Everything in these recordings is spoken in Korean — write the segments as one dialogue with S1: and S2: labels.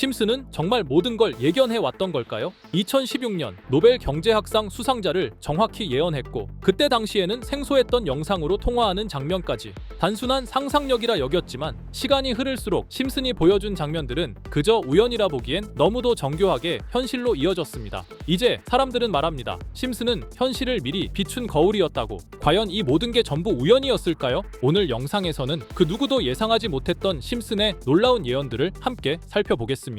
S1: 심슨은 정말 모든 걸 예견해 왔던 걸까요? 2016년 노벨 경제학상 수상자를 정확히 예언했고 그때 당시에는 생소했던 영상으로 통화하는 장면까지 단순한 상상력이라 여겼지만 시간이 흐를수록 심슨이 보여준 장면들은 그저 우연이라 보기엔 너무도 정교하게 현실로 이어졌습니다. 이제 사람들은 말합니다. 심슨은 현실을 미리 비춘 거울이었다고. 과연 이 모든 게 전부 우연이었을까요? 오늘 영상에서는 그 누구도 예상하지 못했던 심슨의 놀라운 예언들을 함께 살펴보겠습니다.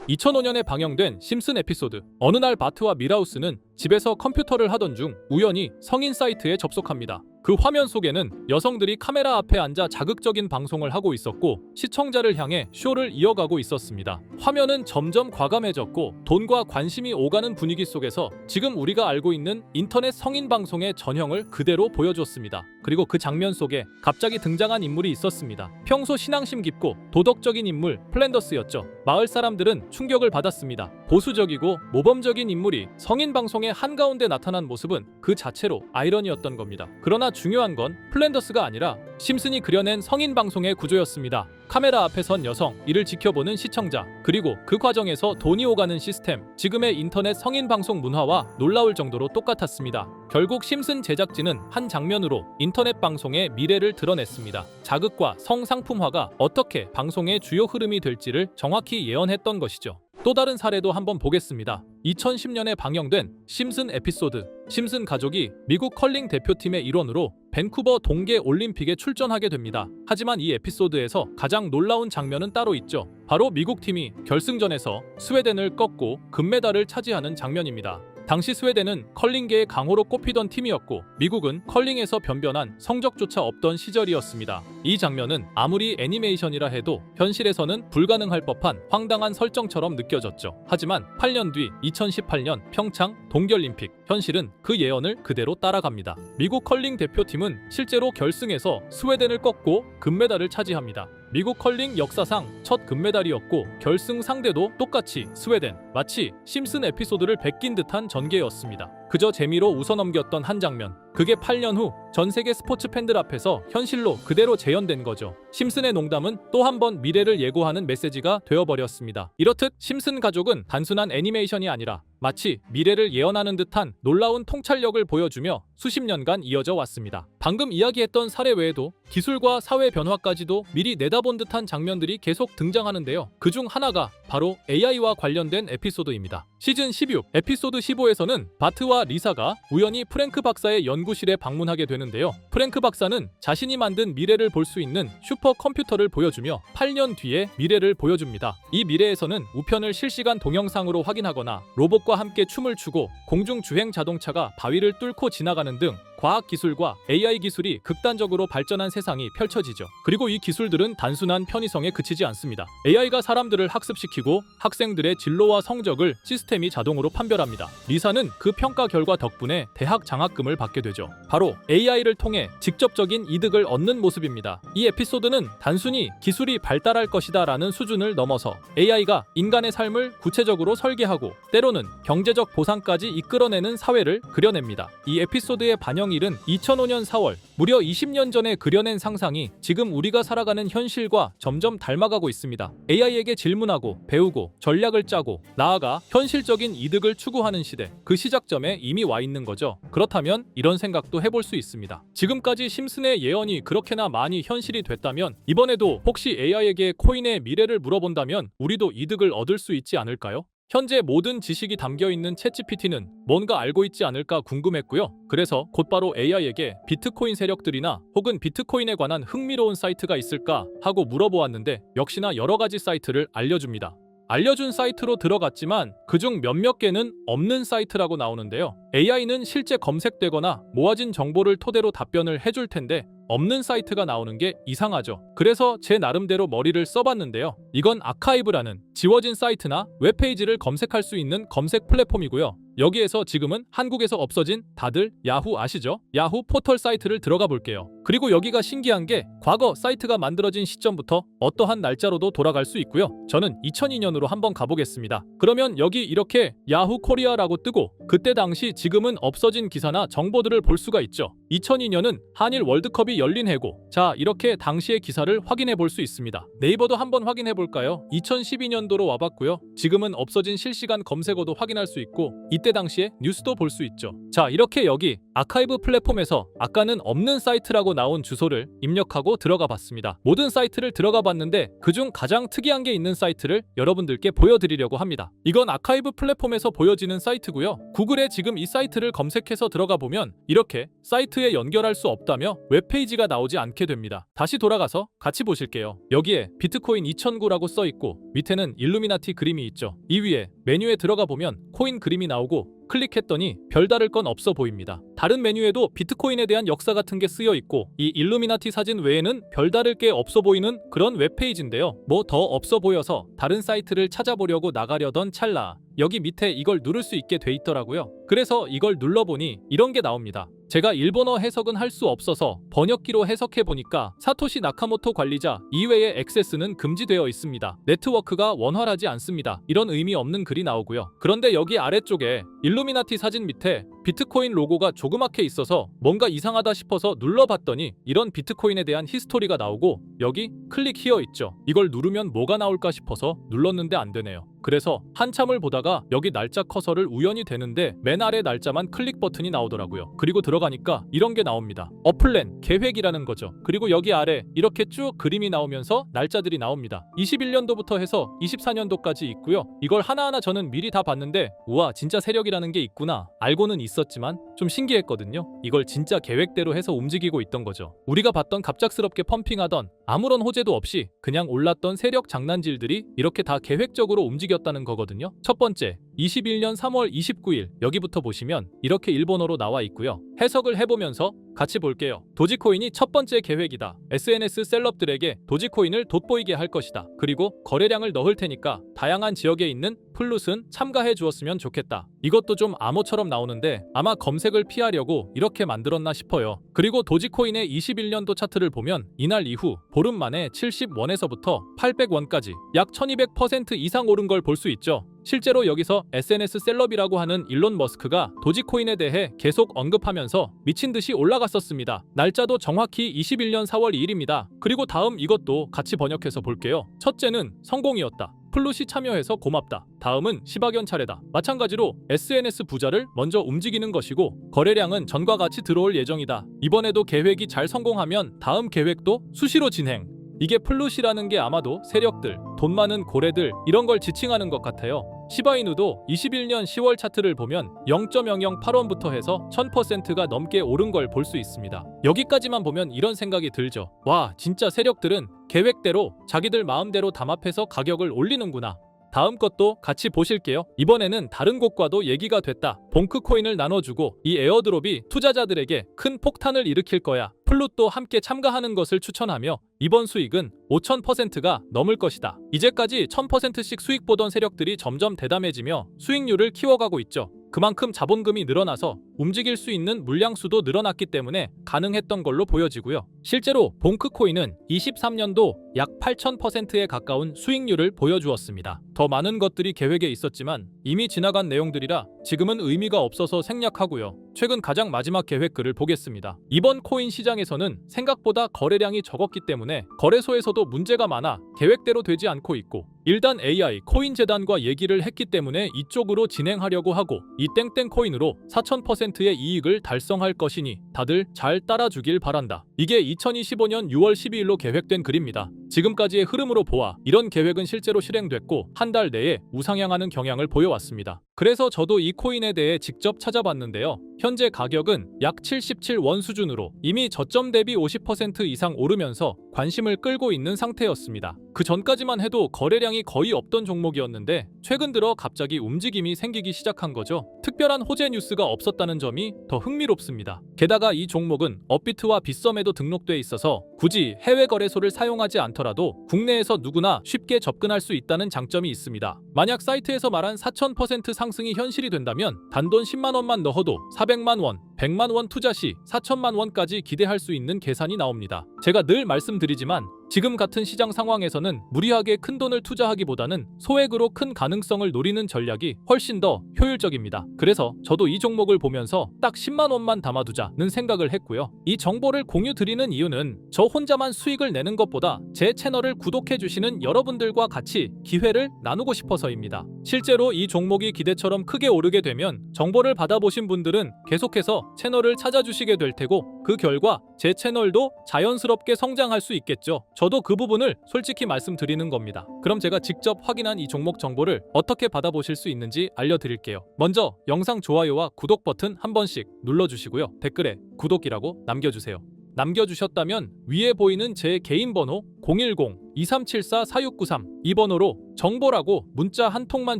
S1: 2005년에 방영된 심슨 에피소드. 어느 날 바트와 밀하우스는 집에서 컴퓨터를 하던 중 우연히 성인 사이트에 접속합니다. 그 화면 속에는 여성들이 카메라 앞에 앉아 자극적인 방송을 하고 있었고 시청자를 향해 쇼를 이어가고 있었습니다. 화면은 점점 과감해졌고 돈과 관심이 오가는 분위기 속에서 지금 우리가 알고 있는 인터넷 성인 방송의 전형을 그대로 보여줬습니다. 그리고 그 장면 속에 갑자기 등장한 인물이 있었습니다. 평소 신앙심 깊고 도덕적인 인물 플랜더스였죠. 마을 사람들은 충격을 받았습니다. 보수적이고 모범적인 인물이 성인 방송의 한가운데 나타난 모습은 그 자체로 아이러니였던 겁니다. 그러나 중요한 건 플랜더스가 아니라 심슨이 그려낸 성인 방송의 구조였습니다. 카메라 앞에 선 여성, 이를 지켜보는 시청자, 그리고 그 과정에서 돈이 오가는 시스템. 지금의 인터넷 성인 방송 문화와 놀라울 정도로 똑같았습니다. 결국 심슨 제작진은 한 장면으로 인터넷 방송의 미래를 드러냈습니다. 자극과 성상품화가 어떻게 방송의 주요 흐름이 될지를 정확히 예언했던 것이죠. 또 다른 사례도 한번 보겠습니다. 2010년에 방영된 심슨 에피소드. 심슨 가족이 미국 컬링 대표팀의 일원으로 밴쿠버 동계 올림픽에 출전하게 됩니다. 하지만 이 에피소드에서 가장 놀라운 장면은 따로 있죠. 바로 미국 팀이 결승전에서 스웨덴을 꺾고 금메달을 차지하는 장면입니다. 당시 스웨덴은 컬링계의 강호로 꼽히던 팀이었고 미국은 컬링에서 변변한 성적조차 없던 시절이었습니다. 이 장면은 아무리 애니메이션이라 해도 현실에서는 불가능할 법한 황당한 설정처럼 느껴졌죠. 하지만 8년 뒤 2018년 평창 동계올림픽, 현실은 그 예언을 그대로 따라갑니다. 미국 컬링 대표팀은 실제로 결승에서 스웨덴을 꺾고 금메달을 차지합니다. 미국 컬링 역사상 첫 금메달이었고 결승 상대도 똑같이 스웨덴. 마치 심슨 에피소드를 베낀 듯한 전개였습니다. 그저 재미로 웃어넘겼던 한 장면. 그게 8년 후 전 세계 스포츠 팬들 앞에서 현실로 그대로 재현된 거죠. 심슨의 농담은 또 한 번 미래를 예고하는 메시지가 되어버렸습니다. 이렇듯 심슨 가족은 단순한 애니메이션이 아니라 마치 미래를 예언하는 듯한 놀라운 통찰력을 보여주며 수십 년간 이어져 왔습니다. 방금 이야기했던 사례 외에도 기술과 사회 변화까지도 미리 내다본 듯한 장면들이 계속 등장하는데요. 그중 하나가 바로 AI와 관련된 에피소드입니다. 시즌 16 에피소드 15에서는 바트와 리사가 우연히 프랭크 박사의 연구실에 방문하게 되는데요. 프랭크 박사는 자신이 만든 미래를 볼 수 있는 슈퍼컴퓨터를 보여주며 8년 뒤의 미래를 보여줍니다. 이 미래에서는 우편을 실시간 동영상으로 확인하거나 로봇과 함께 춤을 추고 공중주행 자동차가 바위를 뚫고 지나가는 등 과학기술과 AI 기술이 극단적으로 발전한 세상이 펼쳐지죠. 그리고 이 기술들은 단순한 편의성에 그치지 않습니다. AI가 사람들을 학습시키고 학생들의 진로와 성적을 시스템이 자동으로 판별합니다. 리사는 그 평가 결과 덕분에 대학 장학금을 받게 되죠. 바로 AI를 통해 직접적인 이득을 얻는 모습입니다. 이 에피소드는 단순히 기술이 발달할 것이다 라는 수준을 넘어서 AI가 인간의 삶을 구체적으로 설계하고 때로는 경제적 보상까지 이끌어내는 사회를 그려냅니다. 이 에피소드의 반영일은 2005년 4월, 무려 20년 전에 그려낸 상상이 지금 우리가 살아가는 현실과 점점 닮아가고 있습니다. AI에게 질문하고 배우고 전략을 짜고 나아가 현실적인 이득을 추구하는 시대, 그 시작점에 이미 와 있는 거죠. 그렇다면 이런 생각도 해볼 수 있습니다. 지금까지 심슨의 예언이 그렇게나 많이 현실이 됐다면 이번에도 혹시 AI에게 코인의 미래를 물어본다면 우리도 이득을 얻을 수 있지 않을까요? 현재 모든 지식이 담겨있는 챗GPT는 뭔가 알고 있지 않을까 궁금했고요. 그래서 곧바로 AI에게 비트코인 세력들이나 혹은 비트코인에 관한 흥미로운 사이트가 있을까 하고 물어보았는데 역시나 여러가지 사이트를 알려줍니다. 알려준 사이트로 들어갔지만 그중 몇몇 개는 없는 사이트라고 나오는데요. AI는 실제 검색되거나 모아진 정보를 토대로 답변을 해줄 텐데 없는 사이트가 나오는 게 이상하죠. 그래서 제 나름대로 머리를 써봤는데요. 이건 아카이브라는 지워진 사이트나 웹페이지를 검색할 수 있는 검색 플랫폼이고요. 여기에서 지금은 한국에서 없어진 다들 야후 아시죠? 야후 포털 사이트를 들어가 볼게요. 그리고 여기가 신기한 게 과거 사이트가 만들어진 시점부터 어떠한 날짜로도 돌아갈 수 있고요. 저는 2002년으로 한번 가보겠습니다. 그러면 여기 이렇게 야후 코리아라고 뜨고 그때 당시 지금은 없어진 기사나 정보들을 볼 수가 있죠. 2002년은 한일 월드컵이 열린 해고. 자, 이렇게 당시의 기사를 확인해 볼 수 있습니다. 네이버도 한번 확인해 볼까요? 2012년도로 와봤고요. 지금은 없어진 실시간 검색어도 확인할 수 있고 이때 당시에 뉴스도 볼 수 있죠. 자, 이렇게 여기 아카이브 플랫폼에서 아까는 없는 사이트라고 나온 주소를 입력하고 들어가 봤습니다. 모든 사이트를 들어가 봤는데 그중 가장 특이한 게 있는 사이트를 여러분들께 보여드리려고 합니다. 이건 아카이브 플랫폼에서 보여지는 사이트고요. 구글에 지금 이 사이트를 검색해서 들어가 보면 이렇게 사이트에 연결할 수 없다며 웹페이지가 나오지 않게 됩니다. 다시 돌아가서 같이 보실게요. 여기에 비트코인 2009라고 써 있고 밑에는 일루미나티 그림이 있죠. 이 위에 메뉴에 들어가 보면 코인 그림이 나오고 클릭했더니 별다를 건 없어 보입니다. 다른 메뉴에도 비트코인에 대한 역사 같은 게 쓰여 있고 이 일루미나티 사진 외에는 별다를 게 없어 보이는 그런 웹페이지인데요. 뭐 더 없어 보여서 다른 사이트를 찾아보려고 나가려던 찰나 여기 밑에 이걸 누를 수 있게 돼 있더라고요. 그래서 이걸 눌러보니 이런 게 나옵니다. 제가 일본어 해석은 할 수 없어서 번역기로 해석해보니까 사토시 나카모토 관리자 이외의 액세스는 금지되어 있습니다. 네트워크가 원활하지 않습니다. 이런 의미 없는 글이 나오고요. 그런데 여기 아래쪽에 일루미나티 사진 밑에 비트코인 로고가 조그맣게 있어서 뭔가 이상하다 싶어서 눌러봤더니 이런 비트코인에 대한 히스토리가 나오고 여기 클릭 히어 있죠. 이걸 누르면 뭐가 나올까 싶어서 눌렀는데 안 되네요. 그래서 한참을 보다가 여기 날짜 커서를 우연히 되는데 맨 아래 날짜만 클릭 버튼이 나오더라고요. 그리고 들어가니까 이런 게 나옵니다. 어플랜, 계획이라는 거죠. 그리고 여기 아래 이렇게 쭉 그림이 나오면서 날짜들이 나옵니다. 21년도부터 해서 24년도까지 있고요. 이걸 하나하나 저는 미리 다 봤는데 우와 진짜 세력이라는 게 있구나. 알고는 있었지만 좀 신기했거든요. 이걸 진짜 계획대로 해서 움직이고 있던 거죠. 우리가 봤던 갑작스럽게 펌핑하던 아무런 호재도 없이 그냥 올랐던 세력 장난질들이 이렇게 다 계획적으로 움직였다는 거거든요. 첫 번째, 21년 3월 29일 여기부터 보시면 이렇게 일본어로 나와 있고요. 해석을 해보면서 같이 볼게요. 도지코인이 첫 번째 계획이다. SNS 셀럽들에게 도지코인을 돋보이게 할 것이다. 그리고 거래량을 넣을 테니까 다양한 지역에 있는 플룻은 참가해 주었으면 좋겠다. 이것도 좀 암호처럼 나오는데 아마 검색을 피하려고 이렇게 만들었나 싶어요. 그리고 도지코인의 21년도 차트를 보면 이날 이후 보름 만에 70원에서부터 800원까지 약 1200% 이상 오른 걸 볼 수 있죠. 실제로 여기서 SNS 셀럽이라고 하는 일론 머스크가 도지코인에 대해 계속 언급하면서 미친 듯이 올라갔었습니다. 날짜도 정확히 21년 4월 2일입니다. 그리고 다음 이것도 같이 번역해서 볼게요. 첫째는 성공이었다. 플룻이 참여해서 고맙다. 다음은 시바견 차례다. 마찬가지로 SNS 부자를 먼저 움직이는 것이고 거래량은 전과 같이 들어올 예정이다. 이번에도 계획이 잘 성공하면 다음 계획도 수시로 진행. 이게 플룻이라는 게 아마도 세력들, 돈 많은 고래들 이런 걸 지칭하는 것 같아요. 시바이누도 21년 10월 차트를 보면 0.008원부터 해서 1000%가 넘게 오른 걸 볼 수 있습니다. 여기까지만 보면 이런 생각이 들죠. 와, 진짜 세력들은 계획대로 자기들 마음대로 담합해서 가격을 올리는구나. 다음 것도 같이 보실게요. 이번에는 다른 곳과도 얘기가 됐다. 봉크코인을 나눠주고 이 에어드롭이 투자자들에게 큰 폭탄을 일으킬 거야. 플룻도 함께 참가하는 것을 추천하며 이번 수익은 5000%가 넘을 것이다. 이제까지 1000%씩 수익 보던 세력들이 점점 대담해지며 수익률을 키워가고 있죠. 그만큼 자본금이 늘어나서 움직일 수 있는 물량수도 늘어났기 때문에 가능했던 걸로 보여지고요. 실제로 봉크코인은 23년도 약 8000%에 가까운 수익률을 보여주었습니다. 더 많은 것들이 계획에 있었지만 이미 지나간 내용들이라 지금은 의미가 없어서 생략하고요. 최근 가장 마지막 계획글을 보겠습니다. 이번 코인 시장에서는 생각보다 거래량이 적었기 때문에 거래소에서도 문제가 많아 계획대로 되지 않고 있고 일단 AI 코인 재단과 얘기를 했기 때문에 이쪽으로 진행하려고 하고 이 땡땡 코인으로 4000%의 이익을 달성할 것이니 다들 잘 따라주길 바란다. 이게 2025년 6월 12일로 계획된 글입니다. 지금까지의 흐름으로 보아 이런 계획은 실제로 실행됐고 한 달 내에 우상향하는 경향을 보여왔습니다. 그래서 저도 이 코인에 대해 직접 찾아봤는데요. 현재 가격은 약 77원 수준으로 이미 저점 대비 50% 이상 오르면서 관심을 끌고 있는 상태였습니다. 그 전까지만 해도 거래량이 거의 없던 종목이었는데 최근 들어 갑자기 움직임이 생기기 시작한 거죠. 특별한 호재 뉴스가 없었다는 점이 더 흥미롭습니다. 게다가 이 종목은 업비트와 빗썸에도 등록돼 있어서 굳이 해외 거래소를 사용하지 않더라도 국내에서 누구나 쉽게 접근할 수 있다는 장점이 있습니다. 만약 사이트에서 말한 4000% 상승이 현실이 된다면 단돈 10만 원만 넣어도 400만 원, 100만 원 투자 시 4천만 원까지 기대할 수 있는 계산이 나옵니다. 제가 늘 말씀드리지만 지금 같은 시장 상황에서는 무리하게 큰 돈을 투자하기보다는 소액으로 큰 가능성을 노리는 전략이 훨씬 더 효율적입니다. 그래서 저도 이 종목을 보면서 딱 10만 원만 담아두자는 생각을 했고요. 이 정보를 공유 드리는 이유는 저 혼자만 수익을 내는 것보다 제 채널을 구독해주시는 여러분들과 같이 기회를 나누고 싶어서입니다. 실제로 이 종목이 기대처럼 크게 오르게 되면 정보를 받아보신 분들은 계속해서 채널을 찾아주시게 될 테고 그 결과 제 채널도 자연스럽게 성장할 수 있겠죠. 저도 그 부분을 솔직히 말씀드리는 겁니다. 그럼 제가 직접 확인한 이 종목 정보를 어떻게 받아보실 수 있는지 알려드릴게요. 먼저 영상 좋아요와 구독 버튼 한 번씩 눌러주시고요. 댓글에 구독이라고 남겨주세요. 남겨주셨다면 위에 보이는 제 개인 번호 010-2374-4693 이 번호로 정보라고 문자 한 통만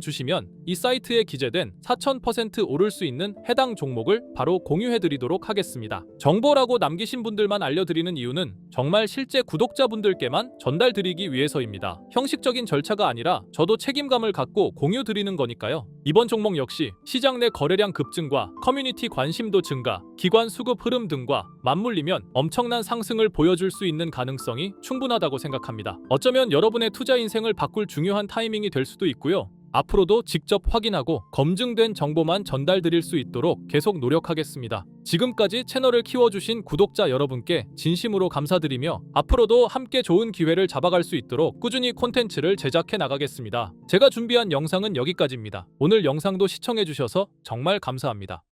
S1: 주시면 이 사이트에 기재된 4000% 오를 수 있는 해당 종목을 바로 공유해드리도록 하겠습니다. 정보라고 남기신 분들만 알려드리는 이유는 정말 실제 구독자분들께만 전달드리기 위해서입니다. 형식적인 절차가 아니라 저도 책임감을 갖고 공유드리는 거니까요. 이번 종목 역시 시장 내 거래량 급증과 커뮤니티 관심도 증가, 기관 수급 흐름 등과 맞물리면 엄청난 상승을 보여줄 수 있는 가능성이 충분하다고 생각합니다. 어쩌면 여러분의 투자 인생을 바꿀 중요한 타이밍이 될 수도 있고요. 앞으로도 직접 확인하고 검증된 정보만 전달드릴 수 있도록 계속 노력하겠습니다. 지금까지 채널을 키워주신 구독자 여러분께 진심으로 감사드리며 앞으로도 함께 좋은 기회를 잡아갈 수 있도록 꾸준히 콘텐츠를 제작해 나가겠습니다. 제가 준비한 영상은 여기까지입니다. 오늘 영상도 시청해주셔서 정말 감사합니다.